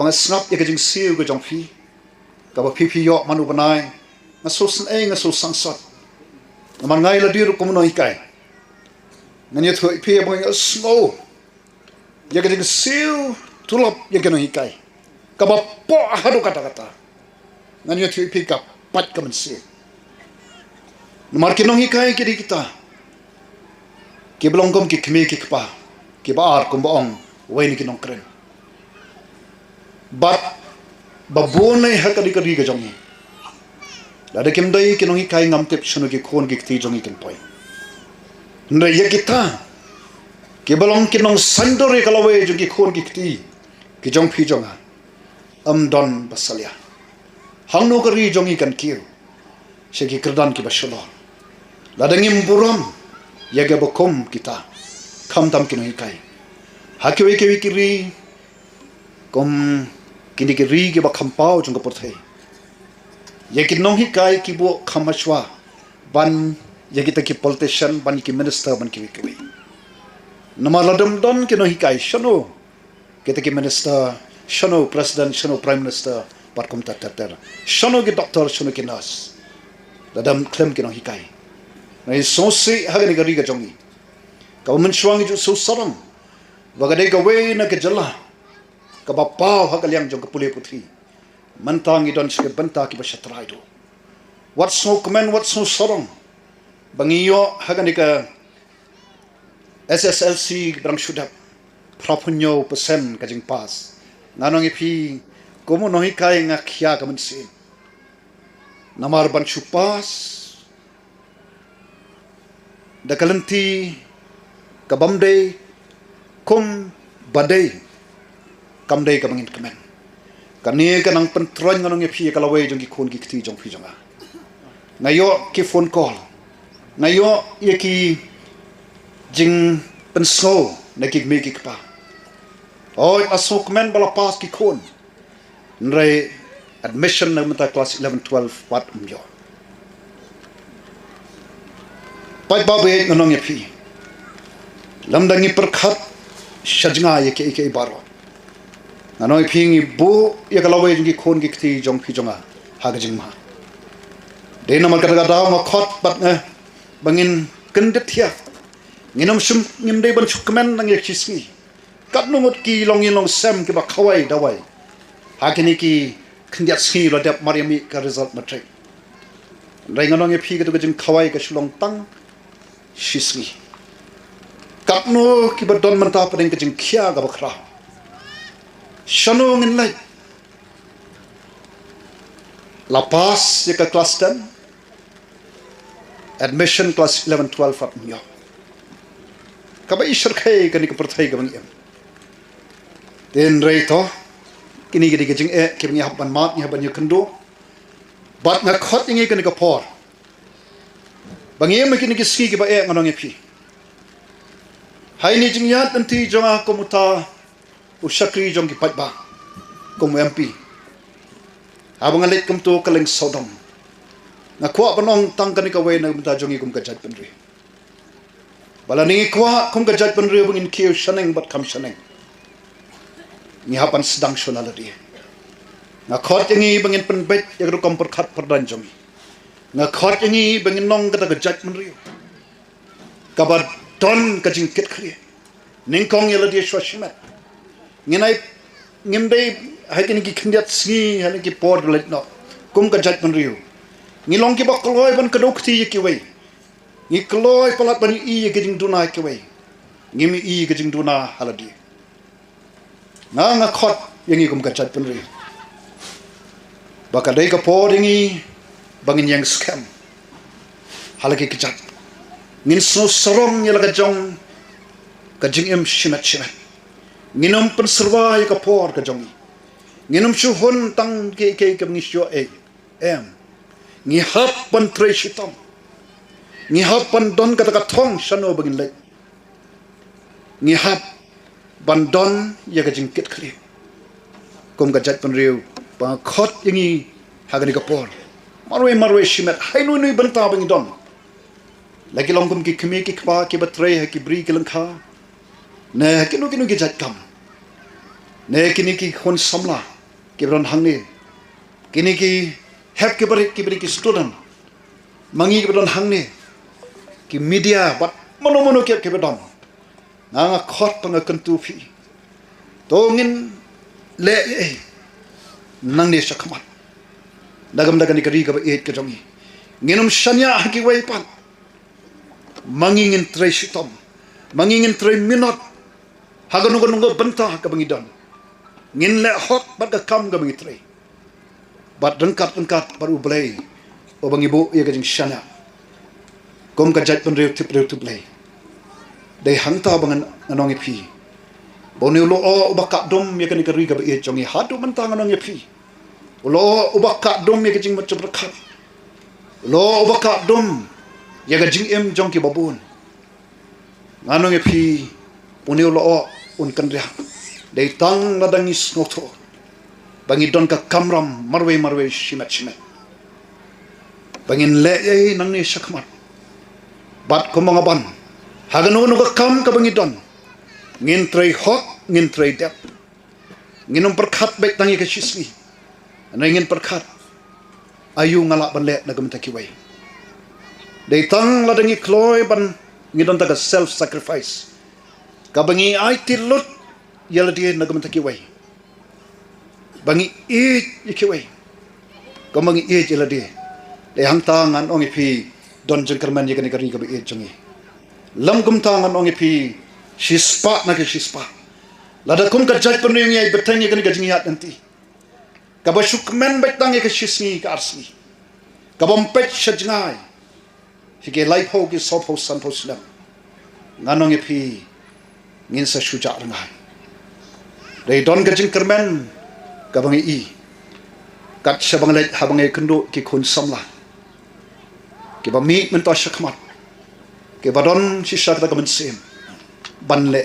kabang snap ya kajing siu ke jong phi kaba phi yo manu banai ngasus ngasus sangsot man ngai la dir komuno hikai ngani thoi phi boy slow ya kajing siu tulop ya kano hikai kaba po hadu kata ngani thoi phi ka pat ka man si mar kinong hikai kiri kita ki belongkom ki khme ki khpa ki bar kum bong wain ki nong kren but babone hakari kari ga jongi la de kim dai ki nong hikai ngam tep shunu ki khon ki ti jongi kin poi ndai ya kita ki belong ki nong sandore kalawe jo ki khon ki ti ki jong phi jonga don basalia hangno kari jongi kan kiu se ki kerdan ki basolo la de ngim buram yaga bokom kita kham tam kino hikai hakiwe ke wikiri kom kini ke ri ke ba khampau jong ka porthai yakin nong hikai ki bo khamashwa ban yagita ki politician ban ki minister ban ki wikiri namaladam don kino hikai shano kita ki minister shano president shano prime minister par kom tatter shano ki doctor shano ki nurse ladam klem kino hikai nai sosi hagani gari ga jongi ka mensuang ju so sarang wagade ga we na ke jylla ka bapau hagaliang jong ka pule puthi mantang idon ske banta ki basatrai do what so comment what so sarang bangiyo hagani ka SSLC brang shudap prapunyo persen ka jing pas nanong ipi komo nohi kai ngakya ka mensin namar ban chupas da kalanti kabamde kum badai kamdai kabangin kamen kani kanang pentron nganong phi kalawe jong ki khon ki kthi jong phi jonga ngayo ki phone call ngayo ye ki jing penso na ki me ki pa oi asok men bala pas ki khon nre admission na mata class 11 12 wat umyo pai babe nganong phi lamdangi perkhat shajnga ye ke baro nanoi phi ngi bu ye kalawe jing ki khon ki kthi jong phi jonga ha ga jing ma de namal kata da ma khot bat na bangin kendet thia nginom sum ngim de ban chukmen nang ye chismi kat nungot ki longin long sam ki ba khawai dawai ha kini ki khndiat ski lo dep mariami ka result matric rai nganong ye phi ka to jing khawai ka shulong tang shismi kapno ki badon manta padeng kajing khia ga bakra shano ngin lai la pass ye ka class 10 admission class 11 12 at myo ka ba ishar khai ka ni ka perthai ga bang em den rei to kini ga kajing ki ngi haban mat ni haban yakendo bat na khot ngi ka ni ka por bangem kini ki ski ki ba nganong phi hai ni jing yat nanti jonga komuta usakri jong ki pat ba kom MP abang alit kum to kaleng sodom na kwa banong tang kani ka we na mata jongi kum ka jat penri bala ni kwa kum ka jat penri bangin kiu shaneng bat kam shaneng ni hapan sedang shonaladi na khot ngi bangin penbet ya kom per khat perdan jongi na khot ngi bangin nong ka jat penri kabar don kajing kit khri ningkong yela dia shwashimat nginai ngimdei hakin ki khindiat sni hani ki pod let no kum ka jat ban riu ngilong ki bakloi ban kadok thi ki wei ngi kloi palat ban i ki jing duna ki wei ngimi i ki jing duna haladi nga khot yangi kum ka jat ban riu baka dei ka pod ngi bangin yang scam halaki ki jat ngin so sorong yela ka jong ka jing em shimat nginom penserwa ya ka por ka jong nginom shuhon tang ke ngi syo em ngi hap pan tre shitam ngi hap pan don ka thong shano bagin le ngi hap ban don ya ka jing kit khli kum ka jat pan riu pa khot yangi hagani ka por marwe shimat hainu nui banta bang don lagi longkum ki khme ki khwa ki batre ha ki bri ki langkha na kinu ki jat kam ne kini ki khon samla ke bron hangne kini ki hep ke bari ki student mangi ke bron hangne ki media bat mono ke bedon nga khot pang kentu phi to ngin le nang ne sakhamat dagam ni kari ka et ke jongi nginum shanya ki wai pan mangi ngin trai shitom mangi ngin trai minot haganung banta ka bangidon ngin le hot bat ka kam ka bangi trai bat dengkat baru blai o bangi bo ye ka jing shanya kom ka jat pen rew tip blai dai hangta bangan anong phi bonu lo o baka dom ye kan kari ka e jongi hadu mentang anong phi lo baka dom ye ka jing macam berkat lo baka dom ye ka jing em jong ki babun anong phi bonu lo o un kan ria dai tang ladangi snoto bangi don ka kamram marwe shimat bangin le ye nang ni sakmat bat ko mga ban haganu ka kam ka bangi don ngin tray hot ngin tray dep nginom perkhat baik tangi ka shismi ana ngin perkhat ayu ngala ban le nagam takiwai dai tang ladangi kloy ban ngidon ta self sacrifice ka bangi ai tilut yala dia nagam takiwai bangi ikiwai ka bangi yala dia dai hang tangan ong ipi don jengkerman ye kani kari ka be jongi lam kum tangan ong ipi shispa na ke shispa lada kum ka jaj panu ngai betang ye kani ka jingiat nanti ka ba shukmen betang ye ka shismi ka arsni ka bom pet shajngai hige life ho ki sop ho san ho slam nganong ipi ngin sa shuja rangai dai don ka jengkerman ka bangi i kat sabang le habang e kendo ki khun samla ke ba mi men to shakmat ke badon shisha ka men sem ban le